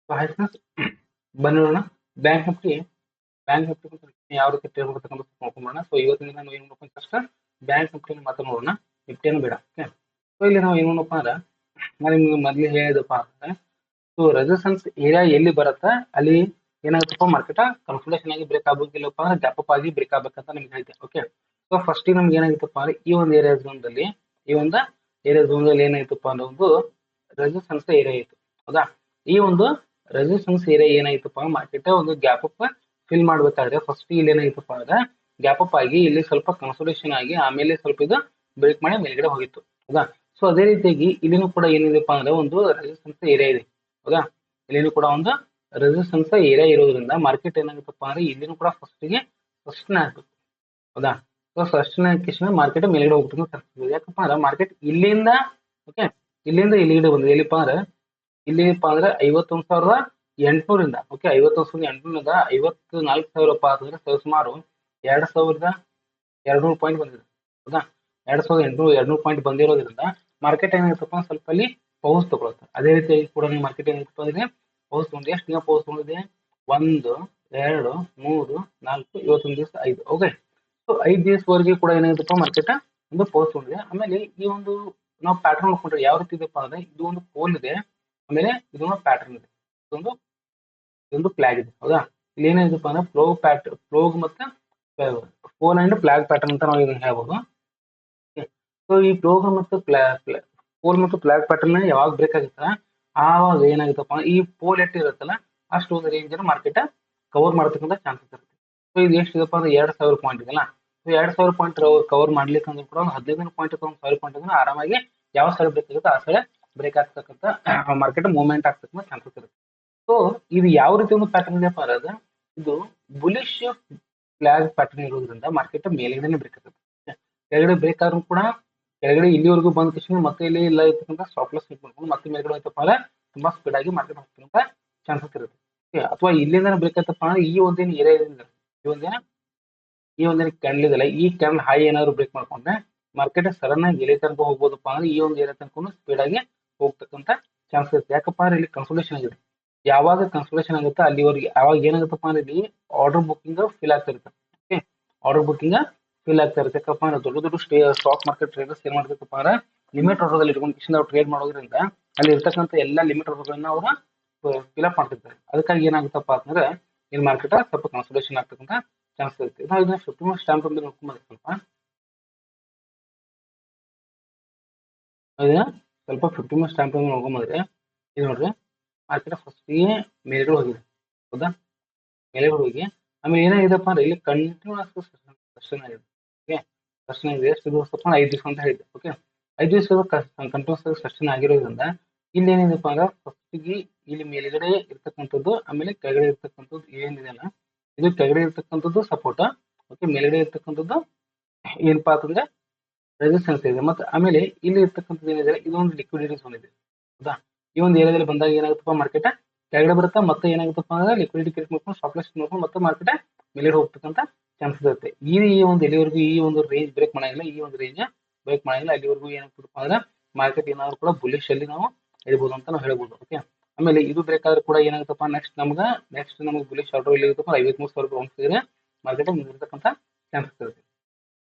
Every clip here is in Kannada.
ಹಾಯ್ ಫ್ರೆಂಡ್ಸ್, ಬನ್ನಿ ನೋಡೋಣ. ಬ್ಯಾಂಕ್ ನಿಫ್ಟಿ ಬ್ಯಾಂಕ್ ನಿಫ್ಟಿ ಯಾವ ರೀತಿ ಟ್ರೇಡ್ ಮಾಡ್ತಕ್ಕಂಥ ನೋಡ್ಕೊಂಬೋಣ. ಸೊ ಇವತ್ತಿನ ದಿನ ನಾವು ಏನು ನೋಡ್ಕೊಂಡು ಫಸ್ಟ್ ಬ್ಯಾಂಕ್ ನಿಫ್ಟಿ ಮಾತ್ರ ನೋಡೋಣ, ನಿಫ್ಟಿಯನ್ನು ಬೇಡ. ಓಕೆ, ಸೊ ಇಲ್ಲಿ ನಾವು ಏನು ನೋಡಪ್ಪ ಅಂದ್ರೆ ನಾನು ನಿಮ್ಗೆ ಮೊದಲು ಹೇಳಿದಪ್ಪ ಅಂದ್ರೆ ಸೊ ರೆಸಿಸ್ಟೆನ್ಸ್ ಏರಿಯಾ ಎಲ್ಲಿ ಬರುತ್ತೆ ಅಲ್ಲಿ ಏನಾಗುತ್ತಪ್ಪ ಮಾರ್ಕೆಟ್ ಕನ್ಸಲ್ಟೇಷನ್ ಆಗಿ ಬ್ರೇಕ್ ಆಗ್ಬೇಕಿಲ್ಲಪ್ಪ ಅಂದ್ರೆ ಗ್ಯಾಪ್ ಅಪ್ ಆಗಿ ಬ್ರೇಕ್ ಆಗ್ಬೇಕಂತ ನಿಮ್ಗೆ ಹೇಳಿದೆ. ಓಕೆ, ಸೊ ಫಸ್ಟ್ ನಮ್ಗೆ ಏನಾಗಿತ್ತಪ್ಪ ಅಂದ್ರೆ ಈ ಒಂದು ಏರಿಯಾ ಝೋನ್ದಲ್ಲಿ ಏನಾಯ್ತಪ್ಪ ಅಂದ್ರೆ ಒಂದು ರೆಸಿಸ್ಟೆನ್ಸ್ ಏರಿಯಾ ಇತ್ತು. ಹೌದಾ, ಈ ಒಂದು ರೆಸಿಸ್ಟೆನ್ಸ್ ಏರಿಯಾ ಏನಾಯ್ತಪ್ಪ ಮಾರ್ಕೆಟ್ ಒಂದು ಗ್ಯಾಪ್ ಅಪ್ ಫಿಲ್ ಮಾಡ್ಬೇಕಾದ್ರೆ ಫಸ್ಟ್ ಇಲ್ಲಿ ಏನಾಯ್ತಪ್ಪ ಅಂದ್ರೆ ಗ್ಯಾಪ್ ಅಪ್ ಆಗಿ ಇಲ್ಲಿ ಸ್ವಲ್ಪ ಕನ್ಸಲ್ಟೇಷನ್ ಆಗಿ ಆಮೇಲೆ ಸ್ವಲ್ಪ ಇದು ಬ್ರೇಕ್ ಮಾಡಿ ಮೇಲ್ಗಡೆ ಹೋಗಿತ್ತು. ಹೌದಾ, ಸೊ ಅದೇ ರೀತಿಯಾಗಿ ಇಲ್ಲಿನೂ ಕೂಡ ಏನಿದೆಪ್ಪ ಅಂದ್ರೆ ಒಂದು ರೆಸಿಸ್ಟೆನ್ಸ್ ಏರಿಯಾ ಇದೆ. ಹೌದಾ, ಇಲ್ಲಿನೂ ಕೂಡ ಒಂದು ರೆಸಿಸ್ಟೆನ್ಸ್ ಏರಿಯಾ ಇರೋದ್ರಿಂದ ಮಾರ್ಕೆಟ್ ಏನಾಗುತ್ತಪ್ಪ ಅಂದ್ರೆ ಇಲ್ಲಿನೂ ಕೂಡ ಫಸ್ಟ್ಗೆ ಸಸ್ಟೈನ್ ಆಗ್ಬೇಕು. ಹೌದಾ, ಸೊ ಸಸ್ಟೈನ್ ಆಗಿದ ಮಾರ್ಕೆಟ್ ಮೇಲ್ಗಡೆ ಹೋಗ್ಬೇಕು. ಯಾಕಪ್ಪ ಅಂದ್ರೆ ಮಾರ್ಕೆಟ್ ಇಲ್ಲಿಂದ ಓಕೆ ಇಲ್ಲಿಂದ ಇಲ್ಲಿಗಡೆ ಬಂದಿದೆ. ಎಲ್ಲಿಪ್ಪ ಅಂದ್ರೆ ಇಲ್ಲಿಪ್ಪ ಅಂದ್ರೆ 51,800 ಓಕೆ 51,800 54,000 ಅಂದ್ರೆ ಸುಮಾರು 2,200 ಪಾಯಿಂಟ್ ಬಂದಿದೆ. ಹೌದಾ, 2,800 ಪಾಯಿಂಟ್ ಬಂದಿರೋದ್ರಿಂದ ಮಾರ್ಕೆಟ್ ಏನಾಗುತ್ತಪ್ಪ ಸ್ವಲ್ಪ ಅಲ್ಲಿ ಪೌಸ್ ತಗೊಳುತ್ತೆ. ಅದೇ ರೀತಿಯಾಗಿ ಕೂಡ ಮಾರ್ಕೆಟ್ ಏನಾಗುತ್ತಪ್ಪ ಅಂದ್ರೆ ಪೌಸ್ ತಗೊಂಡು ಎಷ್ಟು ದಿನ ಪೌಸ್ ತಗೊಂಡಿದೆ? 1 2 3 4 ಇವತ್ತೊಂದು ದಿವಸ 5. ಓಕೆ, ಸೊ 5 ದಿವಸವರೆಗೆ ಕೂಡ ಏನಾಗುತ್ತಪ್ಪ ಮಾರ್ಕೆಟ್ ಒಂದು ಪೌಸ್ ತಗೊಂಡಿದೆ. ಆಮೇಲೆ ಈ ಒಂದು ನಾವು ಪ್ಯಾಟರ್ನ್ ನೋಡ್ಕೊಂಡ್ರೆ ಯಾವ ರೀತಿ ಇದೆಪ್ಪ ಅಂದ್ರೆ ಇದು ಒಂದು ಪೋಲ್ ಇದೆ, ಆಮೇಲೆ ಇದೊಂದು ಪ್ಯಾಟರ್ನ್ ಇದೆ, ಇದೊಂದು ಫ್ಲಾಗ್ ಇದೆ. ಹೌದಾ, ಇಲ್ಲಿ ಏನಾಗಿದೆಪ್ಪ ಅಂದ್ರೆ ಫ್ಲೋಗ್ ಮತ್ತೆ ಫೋಲ್ ಅಂಡ್ ಫ್ಲಾಗ್ ಪ್ಯಾಟರ್ನ್ ಅಂತ ನಾವು ಇದನ್ನ ಹೇಳ್ಬೋದು. ಸೊ ಈ ಫ್ಲೋಗ್ ಮತ್ತು ಫೋಲ್ ಮತ್ತು ಫ್ಲಾಗ್ ಪ್ಯಾಟರ್ನ್ ಯಾವಾಗ ಬ್ರೇಕ್ ಆಗುತ್ತಾ ಆವಾಗ ಏನಾಗುತ್ತಪ್ಪ ಈ ಪೋಲ್ ಎಟ್ ಇರುತ್ತಲ್ಲ ಅಷ್ಟು ಒಂದು ರೇಂಜ್ ಮಾರ್ಕೆಟ್ ಕವರ್ ಮಾಡತಕ್ಕಂಥ ಚಾನ್ಸಸ್ ಇರುತ್ತೆ. ಸೊ ಇದು ಎಷ್ಟಿದೆಪ್ಪ ಅಂದ್ರೆ 2,000 ಪಾಯಿಂಟ್ ಇದೆಲ್ಲ. ಸೊ 2,000 ಪಾಯಿಂಟ್ ಕವರ್ ಮಾಡ್ಲಿಕ್ಕೆ ಅಂದ್ರೆ ಕೂಡ ಒಂದು 15 ಪಾಯಿಂಟ್ ಅಥವಾ 1,000 ಪಾಯಿಂಟ್ ಅಂದ್ರೆ ಆರಾಮಾಗಿ ಯಾವ ಸಲ ಬ್ರೇಕ್ ಆಗುತ್ತೆ ಆ ಸಲ ಬ್ರೇಕ್ ಆಗ್ತಕ್ಕಂಥ ಮಾರ್ಕೆಟ್ ಮೂವ್ಮೆಂಟ್ ಆಗ್ತಕ್ಕಂಥ ಚಾನ್ಸಸ್ ಇರುತ್ತೆ. ಸೊ ಇದು ಯಾವ ರೀತಿ ಒಂದು ಪ್ಯಾಟರ್ನ್ ಇದೆಯಪ್ಪ ಅಂದ್ರೆ ಇದು ಬುಲಿಶ್ ಫ್ಲಾಗ್ ಪ್ಯಾಟರ್ನ್ ಇರೋದ್ರಿಂದ ಮಾರ್ಕೆಟ್ ಮೇಲ್ಗಡೆ ಬ್ರೇಕ್ ಆಗುತ್ತೆ. ಕೆಳಗಡೆ ಬ್ರೇಕ್ ಆದ್ರೂ ಕೂಡ ಕೆಳಗಡೆ ಇಲ್ಲಿವರೆಗೂ ಬಂದ ತಕ್ಷಣ ಮತ್ತೆ ಇಲ್ಲಿ ಇಲ್ಲ ಇರ್ತಕ್ಕಂಥ ಸ್ಟಾಪ್ ಲಾಸ್ ಮಾಡ್ಕೊಂಡು ಮತ್ತೆ ಮೇಲ್ಗಡೆ ಹೋಯ್ತಪ್ಪ ಅಂದ್ರೆ ತುಂಬಾ ಸ್ಪೀಡ್ ಆಗಿ ಮಾರ್ಕೆಟ್ ಹೋಗ್ತಕ್ಕಂಥ ಚಾನ್ಸಸ್ ಇರುತ್ತೆ. ಅಥವಾ ಇಲ್ಲಿಂದ ಬ್ರೇಕ್ ಆಯ್ತಪ್ಪ ಅಂದ್ರೆ ಈ ಒಂದೇನು ಏರಿಯಾ ಇದೆ, ಈ ಒಂದೇನು ಕ್ಯಾಂಡಲ್ ಇದೆಲ್ಲ, ಈ ಕ್ಯಾಂಡಲ್ ಹೈ ಏನಾದ್ರು ಬ್ರೇಕ್ ಮಾಡ್ಕೊಂಡ್ರೆ ಮಾರ್ಕೆಟ್ ಸಡನ್ ಆಗಿ ಎಲ್ಲಿ ತನಕ ಹೋಗ್ಬೋದಪ್ಪ ಅಂದ್ರೆ ಈ ಒಂದು ಏರಿಯಾ ತನಕ ಸ್ಪೀಡ್ ಆಗಿ ಹೋಗ್ತಕ್ಕಂಥ ಚಾನ್ಸಸ್ ಇರುತ್ತೆ. ಯಾಕಪ್ಪ ಅಂದ್ರೆ ಇಲ್ಲಿ ಕನ್ಸಲ್ಟೇಷನ್ ಆಗಿದೆ. ಯಾವಾಗ ಕನ್ಸಲ್ಟೇಷನ್ ಆಗುತ್ತೆ ಅಲ್ಲಿವರೆಗೆ ಅವಾಗ ಏನಾಗುತ್ತಪ್ಪ ಅಂದ್ರೆ ಇಲ್ಲಿ ಆರ್ಡರ್ ಬುಕ್ಕಿಂಗ್ ಫಿಲ್ ಆಗ್ತಾ ಇರುತ್ತೆ. ಓಕೆ, ಆರ್ಡರ್ ಬುಕ್ಕಿಂಗ್ ಫಿಲ್ ಆಗ್ತಾ ಇರುತ್ತೆ. ಯಾಕಪ್ಪ ಅಂದ್ರೆ ದೊಡ್ಡ ದೊಡ್ಡ ಸ್ಟಾಕ್ ಮಾರ್ಕೆಟ್ ಟ್ರೇಡರ್ಸ್ ಏನ್ ಮಾಡ್ಬೇಕಪ್ಪ ಅಂದ್ರೆ ಲಿಮಿಟ್ ಆರ್ಡರ್ ಇಟ್ಕೊಂಡು ನಾವು ಟ್ರೇಡ್ ಮಾಡೋದ್ರಿಂದ ಅಲ್ಲಿ ಇರ್ತಕ್ಕಂಥ ಎಲ್ಲ ಲಿಮಿಟ್ ಆರ್ಡರ್ಗಳನ್ನ ಅವರು ಫಿಲ್ ಅಪ್ ಮಾಡ್ತಿರ್ತಾರೆ. ಅದಕ್ಕಾಗಿ ಏನಾಗುತ್ತಪ್ಪ ಅಂದ್ರೆ ಇಲ್ಲಿ ಮಾರ್ಕೆಟ್ ಸ್ವಲ್ಪ ಕನ್ಸಲ್ಟೇಷನ್ ಆಗ್ತಕ್ಕಂಥ ಚಾನ್ಸ್ ಇರುತ್ತೆ. ನಾವು ಇದನ್ನ 50 ಮಿನಿಟ್ಸ್ ಟೈಮ್ ಫ್ರೇಮ್ ನೋಡ್ಕೊಂಡ್ರೆ ಸ್ವಲ್ಪ 50 ಮಿನಿಟ್ಸ್ ಟೈಮ್ ಫ್ರೇಮ್ ನೋಡ್ಕೊಂಡ್ರೆ ಇದು ನೋಡ್ರಿ ಮಾರ್ಕೆಟ್ ಫಸ್ಟಿಗೆ ಮೇಲ್ಗಡೆ ಹೋಗಿದೆ. ಹೌದಾ, ಮೇಲ್ಗಡೆ ಹೋಗಿ ಆಮೇಲೆ ಏನಾಗಿದೆಪ್ಪ ಅಂದ್ರೆ ಇಲ್ಲಿ ಕಂಟಿನ್ಯೂಸ್ ಸಸ್ಟೈನ್ ಆಗಿದೆ. ಓಕೆ, ಸಸ್ಟೈನ್ ಆಗಿದೆ. ಎಷ್ಟು ದಿವಸ 5 ದಿವಸ ಅಂತ ಹೇಳಿದೆ. ಓಕೆ, 5 ದಿವಸ ಕಂಟಿನ್ಯೂಸ್ ಸಸ್ಟೈನ್ ಆಗಿರೋದ್ರಿಂದ ಇಲ್ಲಿ ಏನಿದೆಪ್ಪ ಅಂದ್ರೆ ಫಸ್ಟಿಗೆ ಇಲ್ಲಿ ಮೇಲ್ಗಡೆ ಇರ್ತಕ್ಕಂಥದ್ದು ಆಮೇಲೆ ಕೆಳಗಡೆ ಇರ್ತಕ್ಕಂಥದ್ದು ಏನಿದೆಯಲ್ಲ ಇದು ಕೆಳಗಡೆ ಇರ್ತಕ್ಕಂಥದ್ದು ಸಪೋರ್ಟ್. ಓಕೆ, ಮೇಲ್ಗಡೆ ಇರ್ತಕ್ಕಂಥದ್ದು ಏನಪ್ಪಾ ಅಂತಂದ್ರೆ ರೆಸಿಸ್ಟೆನ್ಸ್ ಇದೆ. ಮತ್ತೆ ಆಮೇಲೆ ಇಲ್ಲಿ ಇರ್ತಕ್ಕಂಥದ್ದು ಏನಿದೆ ಇದೊಂದು ಲಿಕ್ವಿಡಿಟಿ ಝೋನ್ ಇದೆ. ಹೌದಾ, ಈ ಒಂದು ಏರಿಯಾದಲ್ಲಿ ಬಂದಾಗ ಏನಾಗುತ್ತಪ್ಪ ಮಾರ್ಕೆಟ್ ಕೆಳಗಡೆ ಬರುತ್ತಾ ಮತ್ತೆ ಏನಾಗುತ್ತಪ್ಪ ಅಂದ್ರೆ ಲಿಕ್ವಿಡಿಟಿ ಕ್ರಿಯೇಟ್ ಮಾಡ್ಕೊಂಡು ಸ್ಟಾಪ್ ಲಾಸ್ ನೋಡ್ಕೊಂಡು ಮತ್ತೆ ಮಾರ್ಕೆಟ್ ಮೇಲೆ ಹೋಗ್ತಕ್ಕಂಥ ಚಾನ್ಸಸ್ ಇರುತ್ತೆ. ಈ ಒಂದು ಎಲ್ಲಿವರೆಗೂ ಈ ಒಂದು ರೇಂಜ್ ಬ್ರೇಕ್ ಮಾಡಂಗಿಲ್ಲ, ಈ ಒಂದು ರೇಂಜ್ ಬ್ರೇಕ್ ಮಾಡಂಗಿಲ್ಲ ಅಲ್ಲಿವರೆಗೂ ಏನಾಗ್ತದಪ್ಪ ಅಂದ್ರೆ ಮಾರ್ಕೆಟ್ ಏನಾದ್ರು ಕೂಡ ಬುಲಿಶ್ ಅಲ್ಲಿ ನಾವು ಹೇಳ್ಬೋದು ಅಂತ ನಾವು ಹೇಳ್ಬೋದು. ಓಕೆ, ಆಮೇಲೆ ಇದು ಬ್ರೇಕ್ ಆದ್ರೂ ಕೂಡ ಏನಾಗುತ್ತಪ್ಪ ನೆಕ್ಸ್ಟ್ ನಮಗೆ ಬುಲಿಶ್ ಆರ್ಡರ್ ಇಲ್ಲಿ ಇರುತ್ತಪ್ಪ 53,000 ಹೋಗ್ತಿದ್ರೆ ಮಾರ್ಕೆಟ್ ನಿಲ್ತಕ್ಕಂಥ ಚಾನ್ಸಸ್ ಇರುತ್ತೆ.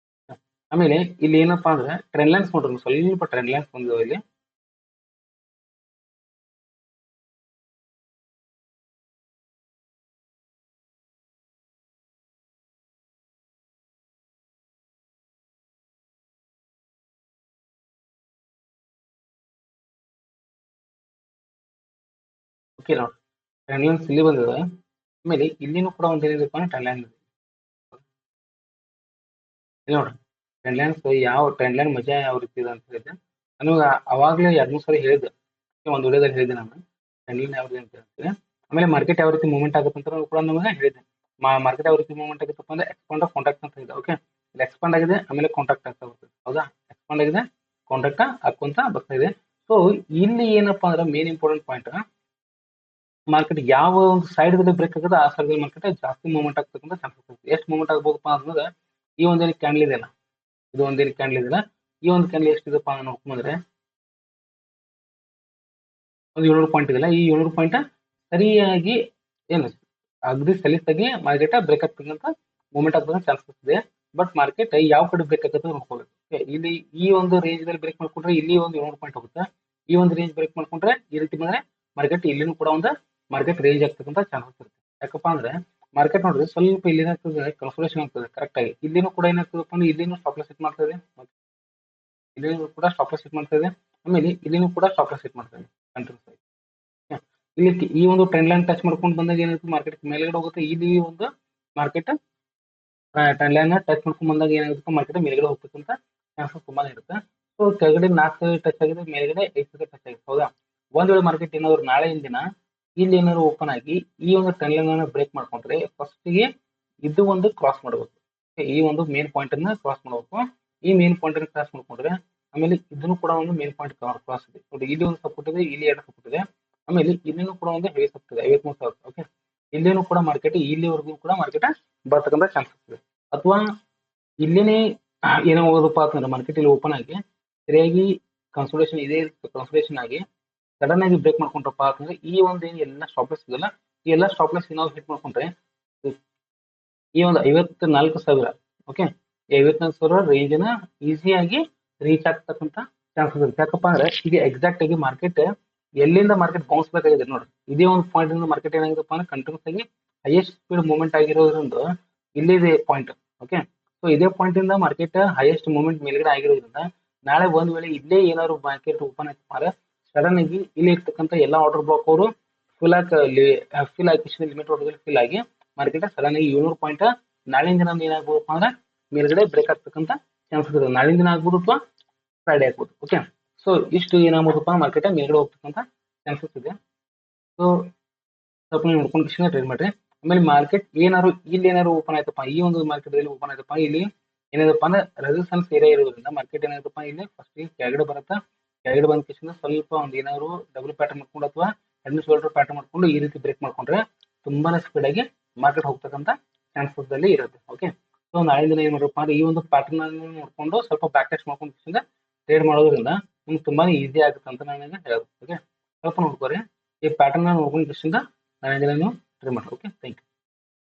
ಆಮೇಲೆ ಇಲ್ಲಿ ಏನಪ್ಪಾ ಅಂದ್ರೆ ಟ್ರೆಂಡ್ ಲೈನ್ಸ್ ನೋಡ್ರಿ, ಸ್ವಲ್ಪ ಟ್ರೆಂಡ್ ಲೈನ್ಸ್ ಬಂದಿವೆ ಇಲ್ಲಿ. ಓಕೆ, ನೋಡಿ ಟ್ರೆಂಡ್ ಲೈನ್ಸ್ ಇಲ್ಲಿ ಬಂದಿದೆ. ಆಮೇಲೆ ಇಲ್ಲಿನೂ ಕೂಡ ಒಂದು ಏನಿದೆಪ್ಪ ಅಂದ್ರೆ ಟ್ರೆಂಡ್ ಲೈನ್ ಇದೆ. ಇಲ್ಲಿ ನೋಡ್ರಿ ಟ್ರೆಂಡ್ ಲೈನ್ಸ್ ಯಾವ ಟ್ರೆಂಡ್ ಲೈನ್ ಮಜಾ ಯಾವ ರೀತಿ ಇದೆ ಅಂತ ಹೇಳಿದ್ರೆ ನನಗೆ ಅವಾಗಲೇ 2-3 ಸರಿ ಹೇಳಿದೆ, ಒಂದು ವಿಡಿಯೋದಲ್ಲಿ ಹೇಳಿದೆ ನಾನು ಟ್ರೆಂಡ್ ಲೈನ್ ಯಾವ ರೀತಿ ಅಂತ ಹೇಳ್ತೀನಿ. ಆಮೇಲೆ ಮಾರ್ಕೆಟ್ ಯಾವ ರೀತಿ ಮೂವ್ಮೆಂಟ್ ಆಗುತ್ತೆ ಅಂತ ಕೂಡ ನಮಗೆ ಹೇಳಿದೆ. ಮಾರ್ಕೆಟ್ ಯಾವ ರೀತಿ ಮೂವ್ಮೆಂಟ್ ಆಗುತ್ತಪ್ಪ ಅಂದ್ರೆ ಎಕ್ಸ್ಪಾಂಡ್ ಆಫ್ ಕಾಂಟ್ರಾಕ್ಟ್ ಅಂತ ಇದೆ. ಓಕೆ, ಇಲ್ಲಿ ಎಕ್ಸ್ಪಾಂಡ್ ಆಗಿದೆ ಆಮೇಲೆ ಕಾಂಟ್ರಾಕ್ಟ್ ಆಗ್ತಾ ಬರ್ತದೆ. ಹೌದಾ, ಎಕ್ಸ್ಪಾಂಡ್ ಆಗಿದೆ ಕಾಂಟ್ರಾಕ್ಟ್ ಹಾಕೊಂತ ಬರ್ತಾ ಇದೆ. ಸೊ ಇಲ್ಲಿ ಏನಪ್ಪಾ ಅಂದ್ರೆ ಮೇನ್ ಇಂಪಾರ್ಟೆಂಟ್ ಪಾಯಿಂಟ್ ಮಾರ್ಕೆಟ್ ಯಾವ ಒಂದು ಸೈಡ್ ಬ್ರೇಕ್ ಆಗುತ್ತೆ ಆ ಸೈಡ್ ಮಾರ್ಕೆಟ್ ಜಾಸ್ತಿ ಮೂವ್ಮೆಂಟ್ ಆಗ್ತಕ್ಕಂಥ ಚಾನ್ಸಸ್ ಇರುತ್ತೆ. ಎಷ್ಟು ಮೂವ್ಮೆಂಟ್ ಆಗ್ಬೋದಪ್ಪ ಅಂದ್ರೆ ಈ ಒಂದೇನು ಕ್ಯಾಂಡಲ್ ಇದೆಯಲ್ಲ ಇದು ಒಂದೇನು ಕ್ಯಾಂಡಲ್ ಇದೆಯಲ್ಲ ಈ ಒಂದು ಕ್ಯಾಂಡಲ್ ಎಷ್ಟಿದೆಪ್ಪ ನೋಡ್ಕೊಂಡ್ರೆ ಒಂದು 700 ಪಾಯಿಂಟ್ ಇದೆಯಲ್ಲ ಈ 700 ಪಾಯಿಂಟ್ ಸರಿಯಾಗಿ ಏನು ಅಗದಿ ಸಲೀಸಾಗಿ ಮಾರ್ಕೆಟ್ ಬ್ರೇಕ್ ಆಗ್ತಕ್ಕಂಥ ಮೂವ್ಮೆಂಟ್ ಆಗ್ತಕ್ಕಂಥ ಚಾನ್ಸಸ್ ಇದೆ. ಬಟ್ ಮಾರ್ಕೆಟ್ ಯಾವ ಕಡೆ ಬ್ರೇಕ್ ಆಗುತ್ತೆ ನೋಡ್ಕೋಬೇಕು. ಇಲ್ಲಿ ಈ ಒಂದು ರೇಂಜ್ ದಲ್ಲಿ ಬ್ರೇಕ್ ಮಾಡ್ಕೊಂಡ್ರೆ ಇಲ್ಲಿ ಒಂದು 700 ಪಾಯಿಂಟ್ ಹೋಗುತ್ತೆ. ಈ ಒಂದು ರೇಂಜ್ ಬ್ರೇಕ್ ಮಾಡ್ಕೊಂಡ್ರೆ ಈ ರೀತಿ ಬಂದ್ರೆ ಮಾರ್ಕೆಟ್ ಇಲ್ಲಿನೂ ಕೂಡ ಒಂದು ಮಾರ್ಕೆಟ್ ರೇಂಜ್ ಆಗ್ತಕ್ಕಂಥ ಚಾನ್ಸಸ್ ಇರುತ್ತೆ. ಯಾಕಪ್ಪ ಅಂದ್ರೆ ಮಾರ್ಕೆಟ್ ನೋಡ್ರಿ ಸ್ವಲ್ಪ ಇಲ್ಲಿ ಏನಾಗ್ತದೆ ಕನ್ಸಲ್ಟೇಷನ್ ಆಗ್ತದೆ ಕರೆಕ್ಟ್ ಆಗಿ. ಇಲ್ಲಿನೂ ಕೂಡ ಏನಾಗ್ತದಪ್ಪ ಅಂದ್ರೆ ಇಲ್ಲಿನೂ ಸ್ಟಾಪ್ ಲಾಸ್ ಸೆಟ್ ಮಾಡ್ತದೆ, ಇಲ್ಲಿನೂ ಕೂಡ ಸ್ಟಾಪ್ ಲಾಸ್ ಸೆಟ್ ಮಾಡ್ತದೆ, ಆಮೇಲೆ ಇಲ್ಲಿನೂ ಕೂಡ ಸ್ಟಾಪ್ ಲಾಸ್ ಸೆಟ್ ಮಾಡ್ತದೆ ಕಂಟಿನ್ಯೂಸ್ ಆಗಿ. ಇಲ್ಲಿ ಈ ಒಂದು ಟ್ರೆಂಡ್ ಲೈನ್ ಟಚ್ ಮಾಡ್ಕೊಂಡು ಬಂದಾಗ ಏನಾಗುತ್ತೆ ಮಾರ್ಕೆಟ್ ಮೇಲ್ಗಡೆ ಹೋಗುತ್ತೆ. ಇಲ್ಲಿ ಒಂದು ಮಾರ್ಕೆಟ್ ಟ್ರೆಂಡ್ ಲೈನ್ ಟಚ್ ಮಾಡ್ಕೊಂಡು ಬಂದಾಗ ಏನಾಗುತ್ತೆ ಮಾರ್ಕೆಟ್ ಮೇಲ್ಗಡೆ ಹೋಗ್ತಕ್ಕಂಥ ಚಾನ್ಸಸ್ ತುಂಬಾನೇ ಇರುತ್ತೆ. ಸೊ ಕೆಳಗಡೆ 4 ಟಚ್ ಆಗಿದೆ, ಮೇಲ್ಗಡೆ 5 ಟಚ್ ಆಗಿದೆ. ಹೌದಾ, ಒಂದ್ ವೇಳೆ ಮಾರ್ಕೆಟ್ ಏನಾದ್ರು ನಾಳೆ ದಿನ ಇಲ್ಲಿ ಏನಾದ್ರು ಓಪನ್ ಆಗಿ ಈ ಒಂದು ಟ್ರೆಂಡ್ ಲೈನ್ ಅನ್ನ ಬ್ರೇಕ್ ಮಾಡ್ಕೊಂಡ್ರೆ ಫಸ್ಟ್ಗೆ ಇದು ಒಂದು ಕ್ರಾಸ್ ಮಾಡಬೇಕು. ಈ ಒಂದು ಮೇನ್ ಪಾಯಿಂಟ್ ಅನ್ನ ಕ್ರಾಸ್ ಮಾಡಬೇಕು. ಈ ಮೇನ್ ಪಾಯಿಂಟ್ ಅನ್ನ ಕ್ರಾಸ್ ಮಾಡ್ಕೊಂಡ್ರೆ ಆಮೇಲೆ ಇದನ್ನು ಕೂಡ ಒಂದು ಮೇನ್ ಪಾಯಿಂಟ್ ಕ್ರಾಸ್ ಇದೆ ನೋಡಿ. ಇಲ್ಲಿ ಒಂದು ಸಪೋರ್ಟ್ ಇದೆ, ಇಲ್ಲಿ ಎರಡು ಸಪೋರ್ಟ್ ಇದೆ, ಆಮೇಲೆ ಇಲ್ಲಿನೂ ಕೂಡ ಒಂದು ಹೆವಿ ಸಪೋರ್ಟ್ ಇದೆ 53,000. ಓಕೆ, ಇಲ್ಲಿನೂ ಕೂಡ ಮಾರ್ಕೆಟ್ ಇಲ್ಲಿವರೆಗೂ ಕೂಡ ಮಾರ್ಕೆಟ್ ಬರ್ತಕ್ಕಂಥ ಚಾನ್ಸಸ್ ಇದೆ. ಅಥವಾ ಇಲ್ಲೇನೆ ಏನೋ ಹೋಗೋದಪ್ಪ ಅಂತಂದ್ರೆ ಮಾರ್ಕೆಟ್ ಇಲ್ಲಿ ಓಪನ್ ಆಗಿ ಸರಿಯಾಗಿ ಕನ್ಸಲ್ಟೇಷನ್ ಇದೇ ಕನ್ಸಲ್ಟೇಷನ್ ಆಗಿ ಸಡನ್ ಆಗಿ ಬ್ರೇಕ್ ಮಾಡ್ಕೊಂಡ್ರಪ್ಪ ಅಂತಂದ್ರೆ ಈ ಒಂದು ಎಲ್ಲ ಸ್ಟಾಪ್ ಲಾಸ್ ಇದೆಲ್ಲ ಈ ಎಲ್ಲ ಸ್ಟಾಪ್ ಲಾಸ್ ನಾವು ಹಿಟ್ ಮಾಡ್ಕೊಂಡ್ರೆ ಈ ಒಂದು 54,000 ಓಕೆ 54,000 ರೇಂಜ್ ನ ಈಸಿಯಾಗಿ ರೀಚ್ ಆಗ್ತಕ್ಕಂಥ ಚಾನ್ಸಸ್ ಇರುತ್ತೆ. ಯಾಕಪ್ಪ ಅಂದ್ರೆ ಈಗ ಎಕ್ಸಾಕ್ಟ್ ಆಗಿ ಮಾರ್ಕೆಟ್ ಎಲ್ಲಿಂದ ಮಾರ್ಕೆಟ್ ಬೌನ್ಸ್ ಬ್ಯಾಕ್ ಆಗಿದೆ ನೋಡ್ರಿ. ಇದೇ ಒಂದು ಪಾಯಿಂಟ್ ಇಂದ ಮಾರ್ಕೆಟ್ ಏನಾಗಿದೆಪ್ಪ ಅಂದ್ರೆ ಕಂಟಿನ್ಯೂಸ್ ಆಗಿ ಹೈಯೆಸ್ಟ್ ಸ್ಪೀಡ್ ಮೂವ್ಮೆಂಟ್ ಆಗಿರೋದ್ರಿಂದ ಇಲ್ಲಿದೆ ಪಾಯಿಂಟ್. ಓಕೆ, ಸೊ ಇದೇ ಪಾಯಿಂಟ್ ಇಂದ ಮಾರ್ಕೆಟ್ ಹೈಯೆಸ್ಟ್ ಮೂವ್ಮೆಂಟ್ ಮೇಲ್ಗಡೆ ಆಗಿರೋದ್ರಿಂದ ನಾಳೆ ಒಂದ್ ವೇಳೆ ಇಲ್ಲೇ ಏನಾದ್ರು ಮಾರ್ಕೆಟ್ ಓಪನ್ ಆಯ್ತು ಅಂದ್ರೆ ಸಡನ್ ಆಗಿ ಇಲ್ಲಿ ಇರ್ತಕ್ಕಂಥ ಎಲ್ಲ ಆರ್ಡರ್ ಬ್ಲಾಕ್ ಅವರು ಫಿಲ್ ಆಗಿ ಲಿಮಿಟ್ ಆರ್ಡರ್ ಫಿಲ್ ಆಗಿ ಮಾರ್ಕೆಟ್ ಸಡನ್ ಆಗಿ 700 ಪಾಯಿಂಟ್ ನಾಳಿನ ದಿನ ಏನಾಗ್ಬೋದಪ್ಪ ಅಂದ್ರೆ ಮೇಲ್ಗಡೆ ಬ್ರೇಕ್ ಆಗ್ತಕ್ಕಂಥ ಚಾನ್ಸಸ್ ಇದೆ. ನಾಳಿನ ದಿನ ಆಗ್ಬೋದು ಅಥವಾ ಫ್ರೈಡೆ ಆಗ್ಬೋದು. ಓಕೆ, ಸೊ ಇಷ್ಟು ಏನಾಗ್ಬೋದಪ್ಪ ಮಾರ್ಕೆಟ್ ಮೇಲ್ಗಡೆ ಹೋಗ್ತಕ್ಕಂಥ ಚಾನ್ಸಸ್ ಇದೆ. ಸೊ ಸ್ವಲ್ಪ ನೀವು ನೋಡ್ಕೊಂಡು ಕೃಷ್ಣ ಟ್ರೇಡ್ ಮಾಡ್ರಿ. ಆಮೇಲೆ ಮಾರ್ಕೆಟ್ ಏನಾದ್ರು ಇಲ್ಲಿ ಏನಾದ್ರು ಓಪನ್ ಆಯ್ತಪ್ಪ, ಈ ಒಂದು ಮಾರ್ಕೆಟ್ ಅಲ್ಲಿ ಓಪನ್ ಆಯ್ತಪ್ಪ, ಇಲ್ಲಿ ಏನಾದಪ್ಪ ಅಂದ್ರೆ ರೆಸಿಸ್ಟೆನ್ಸ್ ಏರಿಯಾ ಇರೋದ್ರಿಂದ ಮಾರ್ಕೆಟ್ ಏನಾಯ್ತಪ್ಪ ಇಲ್ಲಿ ಫಸ್ಟ್ ಕೆಳಗಡೆ ಬರುತ್ತಾ, ಕೆಳಗಡೆ ಬಂದ ಕಿಶನ್ ಸ್ವಲ್ಪ ಒಂದು ಏನಾದ್ರು ಡಬಲ್ ಪ್ಯಾಟರ್ನ್ ಮಾಡ್ಕೊಂಡು ಅಥವಾ ಹೆಣ್ಣು ಶೋಲ್ಡರ್ ಪ್ಯಾಟರ್ನ್ ಮಾಡ್ಕೊಂಡು ಈ ರೀತಿ ಬ್ರೇಕ್ ಮಾಡ್ಕೊಂಡ್ರೆ ತುಂಬಾನೇ ಸ್ಪೀಡ್ ಆಗಿ ಮಾರ್ಕೆಟ್ ಹೋಗ್ತಕ್ಕಂಥ ಚಾನ್ಸಸ್ ಅಲ್ಲಿ ಇರುತ್ತೆ. ಓಕೆ, ಸೊ ನಾಳೆ ದಿನ ಏನ್ ಮಾಡ್ರಪ್ಪ ಅಂದ್ರೆ ಈ ಒಂದು ಪ್ಯಾಟರ್ನ್ ಅನ್ನು ನೋಡ್ಕೊಂಡು ಸ್ವಲ್ಪ ಬ್ಯಾಕ್ ಟೆಸ್ಟ್ ಮಾಡ್ಕೊಂಡು ಕಿಶನ್ ಟ್ರೇಡ್ ಮಾಡೋದ್ರಿಂದ ನಿಮ್ಗೆ ತುಂಬಾನೇ ಈಸಿ ಆಗುತ್ತೆ ಅಂತ ನಾನು ಹೇಳೋದು. ಓಕೆ, ಸ್ವಲ್ಪ ನೋಡ್ಕೋರಿ ಈ ಪ್ಯಾಟರ್ನ್ ನೋಡ್ಕೊಂಡು ಕಿಶನ್ ನಾಳೆ ದಿನ ನೀವು ಟ್ರೇಡ್ ಮಾಡಿ. Okay, thank you.